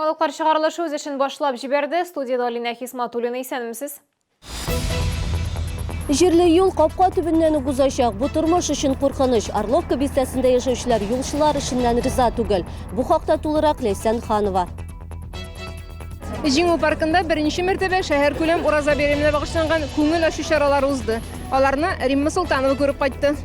Яңалыклар чыгарылышы үз эшен башлап җибәрде. Студияда Алина Хисматуллина, исәнмесез? Җирле юл капка төбеннән үк узачак. Бу тормыш өчен куркыныч. Орловка бистәсендә яшәүчеләр юлчылар эшеннән риза түгел. Бу хакта тулырак Ләйсән Ханова. Җиңү паркында беренче мәртәбә шәһәр күләм ураза бәйрәменә багышланган күңел ачу чаралар узды. Аларны Римма Султанова күреп кайтты.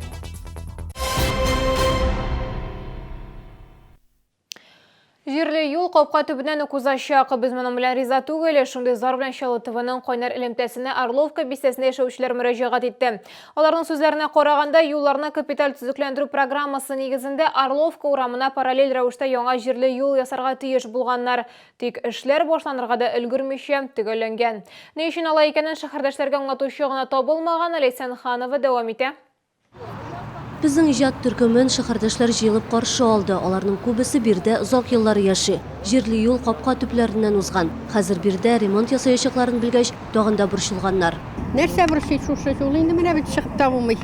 Җирле юл капка төбеннән үк узачак. Без моның белән риза түгел. Шундый зар белән Чаллы ТВ-ның кайнар элемтәсенә Орловка бистәсендә яшәүчеләр мөрәҗәгать итте. Аларның сүзләренә караганда, юлларны капиталь төзекләндерү программасы нигезендә Орловка урамына параллель рәвештә яңа җирле юл ясарга тиеш булганнар. Тик эшләр башланырга да өлгермичә төгәлләнгән. Ни өчен алай икәнен шәһәрдәшләргә аңлатучы гына табылмаган Ләйсән Ханова дәвам итә. Безнең иҗат төркемен шәһәрдәшләр җыелып каршы алды. Аларның күбесе бирдә озак еллар яши. Җирле юл капка төпләреннән узган. Хәзер бирдә ремонт ясаячакларын белгәч, тагын да борчылганнар. Нәрсә борчый шушы юл инде менә бит чыгып та булмый.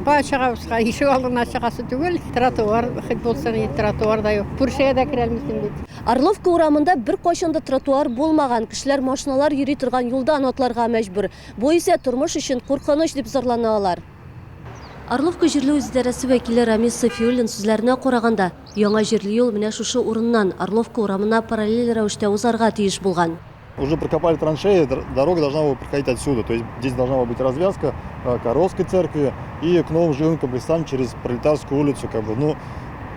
Башыгабызга ишек алдына чыгасы түгел, тротуар хит булса ни тротуар да юк. Күршегә дә керә алмыйсың бит. Орловка урамында бер кайчан да тротуар булмаган. Кешеләр машиналар йөри торган юлдан атларга мәҗбүр. Бу исә тормыш өчен куркыныч дип зарлана алар. Орловка җирле үзидарәсе вәкиле Рамис Сафиуллин сүзләренә караганда, яңа җирле юл менә шушы урыннан Орловка урамына параллель рәвештә узарга тиеш булган. Уже прокопали траншеи, дорога должна была проходить отсюда. То есть здесь должна быть развязка к Орловской церкви и к новым жилым комплексам через Пролетарскую улицу. Ну,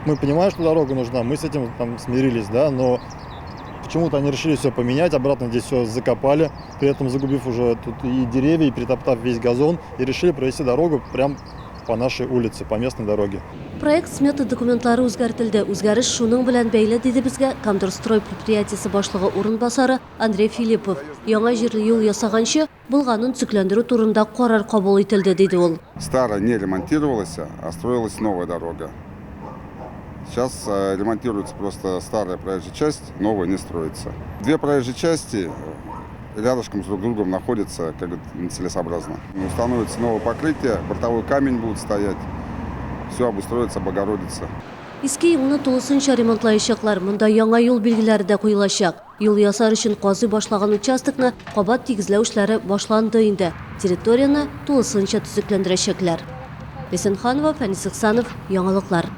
мы понимаем, что дорога нужна, мы с этим смирились, да, но почему-то они решили все поменять, обратно здесь все закопали, при этом загубив уже тут и деревья, и перетоптав весь газон, и решили провести дорогу прям по нашей улице, по местной дороге. Проект смета документлары үзгәртелде. Үзгәреш шуның белән бәйле диде безгә Комдорстрой предприятиесе башлыгы урынбасары Андрей Филиппов. Яңа җирле юл ясаганчы булганын төзекләндерү турында карар кабул ителде, диде ул. Старая не ремонтировалась, а строилась новая дорога. Сейчас ремонтируется просто старая проезжая часть, новая не строится. Две проезжие части рядышком с друг другом находятся, как нецелесообразно. Установится новое покрытие, бортовой камень будет стоять, все обустроится, Богородица. Иске юлны тулысынча ремонтлаячаклар. Монда яңа юл билгеләре дә куелачак. Юл ясар өчен казый башлаган участокны кабат тигезләү эшләре башланды инде. Территорияны тулысынча төзекләндерәчәкләр. Ләйсән Ханова, Фәнис Ихсанов, Яңалыклар.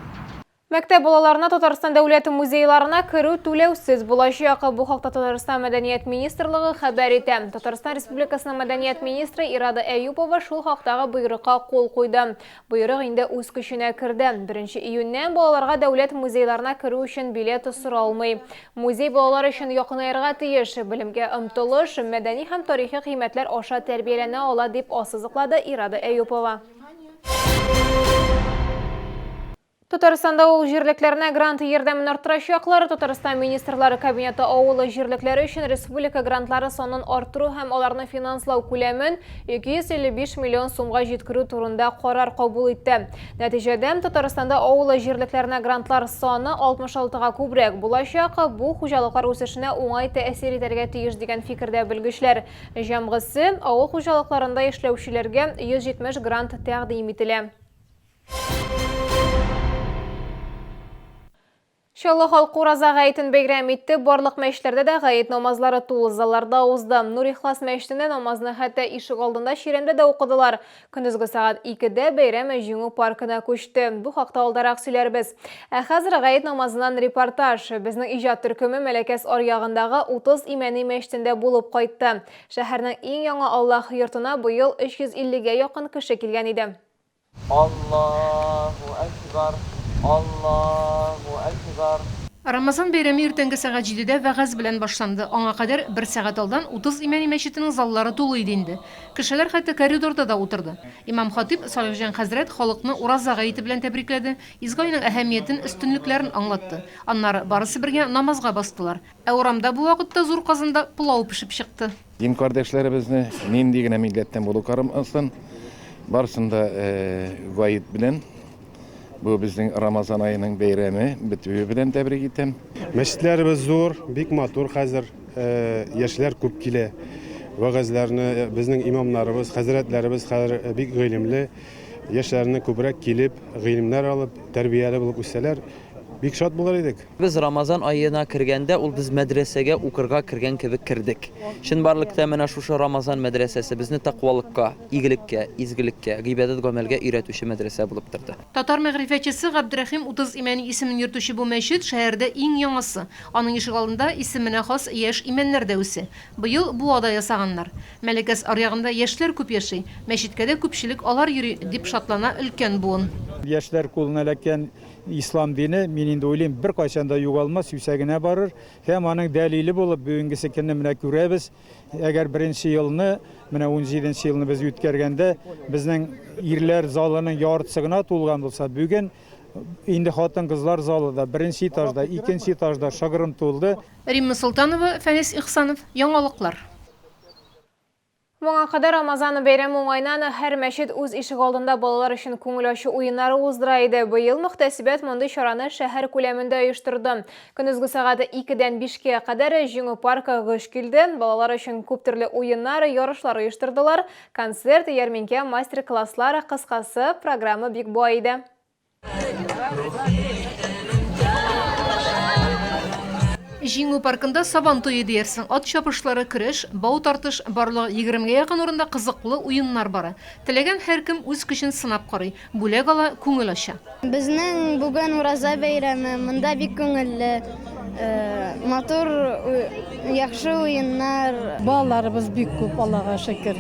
Мәктәп балаларына Татарстан дәүләт музейларына керү түләүсез булачак. Бу хакта Татарстан мәдәният министрлыгы хәбәр итә. Татарстан Республикасының мәдәният министры Ирада Әюпова шул хактагы боерыкка кул куйды. Боерык инде үз көченә керде. 1 июньнән балаларга дәүләт музейларына керү өчен билет соралмый. Музей балалар өчен якынайырга тиеш, белемгә омтылыш, мәдәни һәм тарихи кыйммәтләр аша тәрбияләнә ала дип ассызыклады Ирада Әюпова. Татарстанда авыл җирлекләренә грант ярдәмен арттырачаклар. Татарстан министрлары кабинеты авыл җирлекләре өчен республика грантлары санын арттыру һәм аларны финанслау күләмен 255 миллион сумга җиткерү турында карар кабул итте. Нәтиҗәдә Татарстанда авыл җирлекләренә грантлар саны 66-га күбрәк булачак. Бу хуҗалыклар үсешенә уңай тәэсир итәргә тиеш дигән фикердә белгечләр. Җәмгысе авыл хуҗалыкларында эшләүчеләргә 170 грант тәкъдим ителә. Чаллы халкы ураза гаетен бәйрәм итте. Барлык мәчетләрдә дә гает намазлары тулы залларда узды. Нур Ихлас мәчетендә намазны хәтта ишек алдында чирәмдә дә укыдылар. Көндезге сагат 2-дә бәйрәм җиңү паркына күчте. Бу хакта алдарак сөйләрбез. Хәзер гает намазыннан репортаж. Безнең иҗат төркеме Мәләкәс аръягындагы 30 имәни мәчетендә булып кайтты. Шәһәрнең иң яңа Аллаһ йортына быел 350-гә якын кеше килгән иде. Аллаһу акбар. Аллаһу акбар. Рамазан бәйрәме иртәнге сәгать 7-дә вәгазь белән башланды. Аңа кадәр 1 сәгать алдан 30 имәни мәчетенең заллары тулы иде инде. Кешеләр хәтта коридорда да утырды. Имам-хатиб Салихҗан хәзрәт халыкны ураза гаете белән тәбрикләде, изгайның әһәмиятен, өстенлекләрен аңлатты. Аннары барысы бергә намазга бастылар. Ә урамда бу вакытта зур казанда пылау пешеп чыкты. Дин кардәшләребезне нинди генә милләттән булу карамастан барысында гаит белән bu bizning Ramazan ayının бәйрәме битүе белән тәбрик итәм. Мәчетләребез зур, бик матур хәзер, яшьләр күп килә. Вәгазьләрне безнең имамнарыбыз, хәзрәтләребез хәзер бик гыйлемле, яшьләрне күбрәк килеп, гыйлемнәр алып, тәрбияле булып үсәләр. бик шат булар идек. Biz Ramazan ayına kirgende ul biz medresege ukurga kirgen kebek kirdik. Şinbarlıkta mena şuşa Ramazan medresesi bizni taqvalıkka, iyilikке, izgilikке, gıybedet gömelge üretüşü medrese bulup durdu. Татар мәгърифәтчесе Габдрахим Утыз имәни исемен йөртүче бу мәчет шәһәрдә иң яңасы. Аның ишек алдында исеменә хас яшь имәннәр дә үсе. Быел бу ада ясаганнар. Мәликәс аръягында яшьләр күп яши. Мәчеткә дә күпчелек алар йөри дип шатлана өлкән буын. Яшьләр кулына эләккән ислам дине, мин инде уйлыйм, бер кайчан да югалмас, үсәгенә барыр. Һәм аның дәлиле булып бүгенгесе көнне менә күрәбез. Әгәр беренче елны, менә 17нче елны без үткәргәндә, безнең ирләр залының яртысы гына тулган булса, бүген инде хатын-кызлар залы да беренче этажда, икенче этажда шыгрым тулды. Римма Султанова, Фәнис Ихсанов, Яңалыклар. Моңа кадәр Рамазан бәйрәме уңайнан һәр мәчет үз ишек алдында балалар өчен күңел ачу уеннары уздыра иде. Быел мөхтәсибәт мондый чараны шәһәр күләмендә оештырды. Көндезге сагаты 2-дән 5-кә кадәр җиңү паркы гыш килде. Балалар өчен күп төрле уеннар, ярышлар оештырдылар. Концерт, ярминкә, мастер-класслар, кыскасы программа бик бай иде. Җиңү паркында сабан туе диярсең. Ат чапышлары, көрәш, бау тартыш, барлыгы 20-гә якын урында кызыклы уеннар бара. Теләгән һәркем үз көчен сынап карый. Бүләк ала, күңел ача. Безнең бүген Ураза бәйрәме, монда бик күңелле, матур, яхшы уеннар. Балаларыбыз бик күп, Аллага шөкер.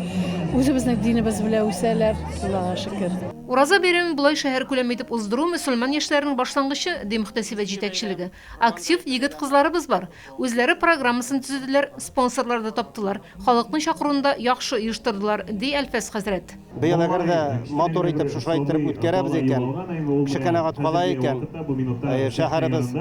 Үзебезнең динебез белән үсәләр, Аллага шөкер. Ураза бәйрәмен булай шәһәр күләме итеп уздыру мөселман яшьләренең башлангычы ди мөхтәсибәт җитәкчелеге. Актив егет-кызларыбыз бар. Үзләре программасын төзеделәр, спонсорлар да таптылар. Халыкның чакыруында яхшы оештырдылар, ди Әлфәс хәзрәт. Быел әгәр дә мотор итеп шушылай итеп үткәрәбез икән, кеше канәгать кала икән, шәһәребез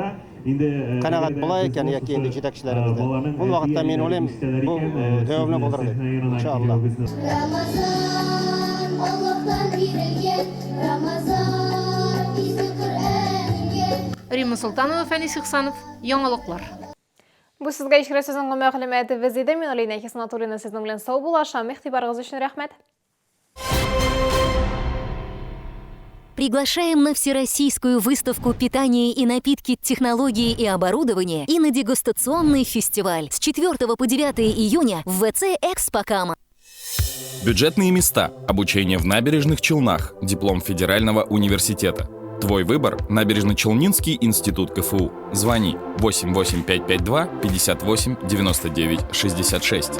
канәгать була икән яки инде җитәкчеләребездә. Бу вакытта мин уйлыйм, бу дәвамлы булыр дип, иншалла. Рамазан, Аллаһтан бирелгән, Рамазан, изге Коръәнгә. Римма Султанова, Фәнис Ихсанов, Яңалыклар. Бу сезгә ишкерә сезнең мәгълүматы визиде. Мин Алина Хисматуллина сезнең белән сау булашам. Игътибарыгыз өчен рәхмәт. Приглашаем на всероссийскую выставку питания и напитки, технологии и оборудование и на дегустационный фестиваль с 4 по 9 июня в ВЦ «Экспокама». Бюджетные места, обучение в набережных Челнах, диплом Федерального университета. Твой выбор – Набережно-Челнинский институт КФУ. Звони 88552 58 99 66.